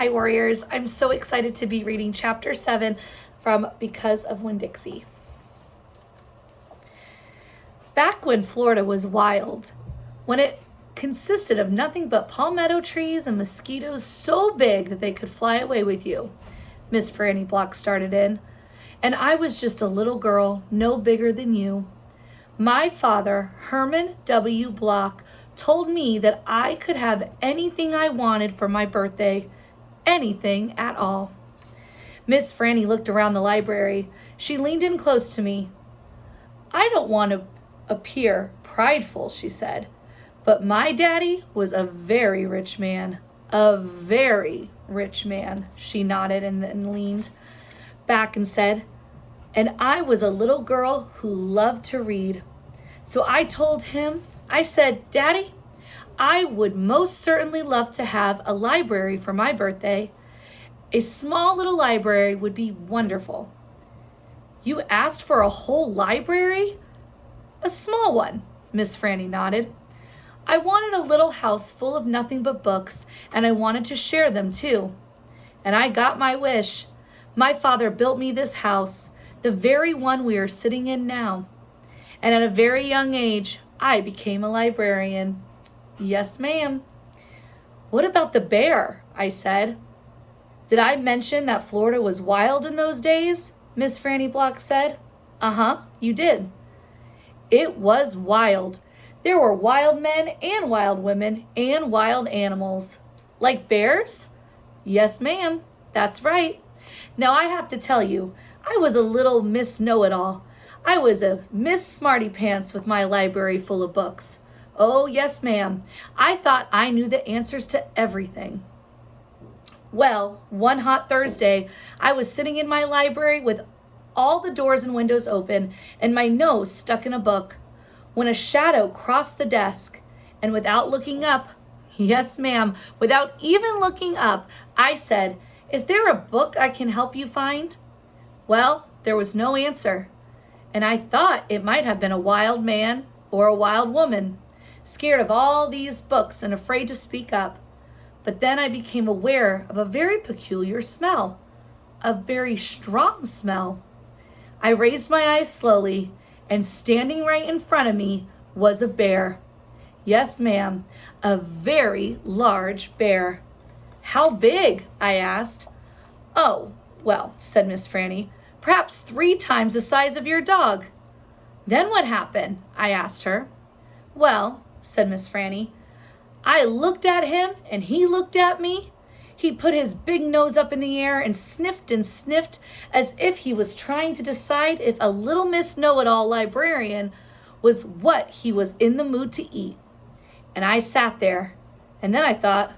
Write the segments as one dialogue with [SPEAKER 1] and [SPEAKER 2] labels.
[SPEAKER 1] Hi Warriors, I'm so excited to be reading chapter 7 from Because of Winn-Dixie. Back when Florida was wild, when it consisted of nothing but palmetto trees and mosquitoes so big that they could fly away with you, Miss Franny Block started in, and I was just a little girl, no bigger than you. My father, Herman W. Block, told me that I could have anything I wanted for my birthday, anything at all. Miss Franny looked around the library. She leaned in close to me. I don't want to appear prideful, she said, but my daddy was a very rich man. A very rich man, she nodded and then leaned back and said, and I was a little girl who loved to read. So I told him, I said, Daddy, I would most certainly love to have a library for my birthday. A small little library would be wonderful. You asked for a whole library? A small one, Miss Franny nodded. I wanted a little house full of nothing but books, and I wanted to share them too. And I got my wish. My father built me this house, the very one we are sitting in now. And at a very young age, I became a librarian. Yes, ma'am. What about the bear? I said. Did I mention that Florida was wild in those days? Miss Franny Block said. Uh-huh, you did. It was wild. There were wild men and wild women and wild animals. Like bears? Yes, ma'am. That's right. Now I have to tell you, I was a little Miss Know-It-All. I was a Miss Smarty Pants with my library full of books. Oh, yes, ma'am. I thought I knew the answers to everything. Well, one hot Thursday, I was sitting in my library with all the doors and windows open and my nose stuck in a book when a shadow crossed the desk, and without looking up, yes, ma'am, without even looking up, I said, Is there a book I can help you find? Well, there was no answer, and I thought it might have been a wild man or a wild woman, scared of all these books and afraid to speak up. But then I became aware of a very peculiar smell, a very strong smell. I raised my eyes slowly, and standing right in front of me was a bear. Yes, ma'am, a very large bear. How big? I asked. Oh, well, said Miss Franny, perhaps 3 times the size of your dog. Then what happened? I asked her. Well, said Miss Franny, I looked at him and he looked at me. He put his big nose up in the air and sniffed as if he was trying to decide if a little Miss Know-It-All librarian was what he was in the mood to eat. And I sat there, and then I thought,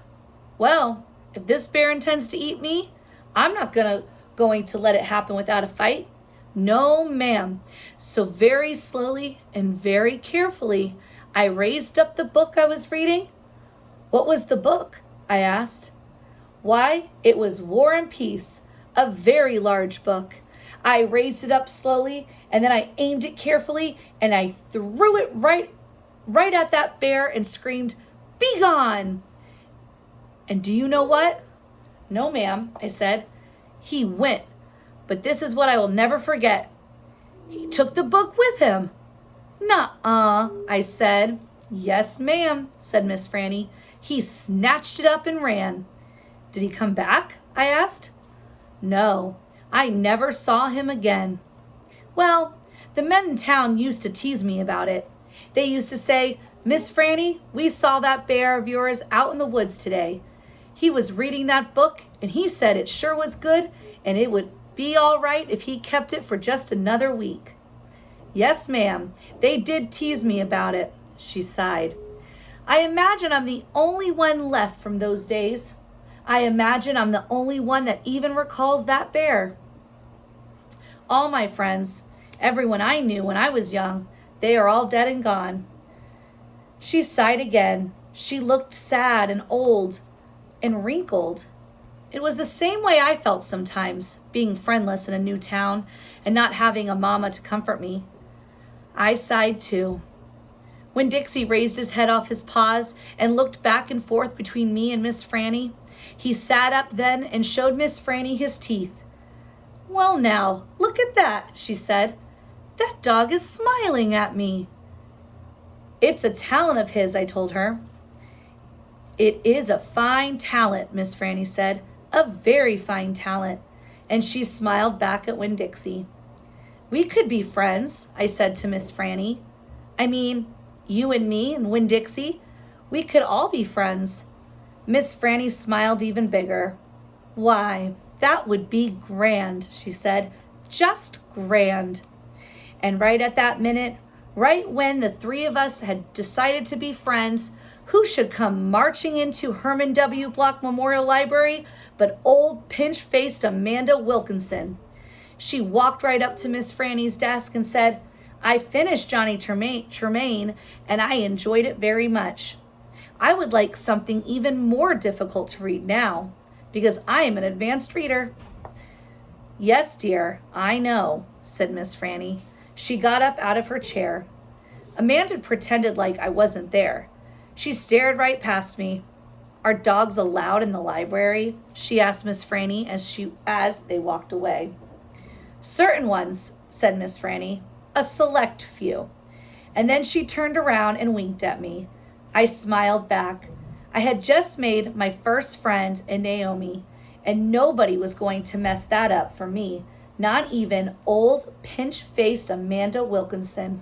[SPEAKER 1] well, if this bear intends to eat me, I'm not going to let it happen without a fight. No, ma'am. So very slowly and very carefully, I raised up the book I was reading. What was the book? I asked. Why, it was War and Peace, a very large book. I raised it up slowly, and then I aimed it carefully, and I threw it right at that bear and screamed, "Be gone!" And do you know what? No, ma'am, I said. He went, but this is what I will never forget. He took the book with him. Nuh-uh, I said. Yes, ma'am, said Miss Franny. He snatched it up and ran. Did he come back? I asked. No, I never saw him again. Well, the men in town used to tease me about it. They used to say, Miss Franny, we saw that bear of yours out in the woods today. He was reading that book, and he said it sure was good, and it would be all right if he kept it for just another week. Yes, ma'am, they did tease me about it, she sighed. I imagine I'm the only one left from those days. I imagine I'm the only one that even recalls that bear. All my friends, everyone I knew when I was young, they are all dead and gone. She sighed again. She looked sad and old and wrinkled. It was the same way I felt sometimes, being friendless in a new town and not having a mama to comfort me. I sighed too. Winn-Dixie raised his head off his paws and looked back and forth between me and Miss Franny. He sat up then and showed Miss Franny his teeth. "Well now, look at that," she said. "That dog is smiling at me." "It's a talent of his," I told her. "It is a fine talent," Miss Franny said. "A very fine talent." And she smiled back at Winn-Dixie. "We could be friends," I said to Miss Franny. "I mean, you and me and Winn-Dixie, we could all be friends." Miss Franny smiled even bigger. "Why, that would be grand," she said. "Just grand." And right at that minute, right when the three of us had decided to be friends, who should come marching into Herman W. Block Memorial Library but old pinch-faced Amanda Wilkinson. She walked right up to Miss Franny's desk and said, "I finished Johnny Tremaine, and I enjoyed it very much. I would like something even more difficult to read now, because I am an advanced reader." "Yes, dear, I know," said Miss Franny. She got up out of her chair. Amanda pretended like I wasn't there. She stared right past me. "Are dogs allowed in the library?" she asked Miss Franny as they walked away. "Certain ones," said Miss Franny. "A select few." And then she turned around and winked at me. I smiled back. I had just made my first friend in Naomi, and nobody was going to mess that up for me, not even old pinch-faced Amanda Wilkinson.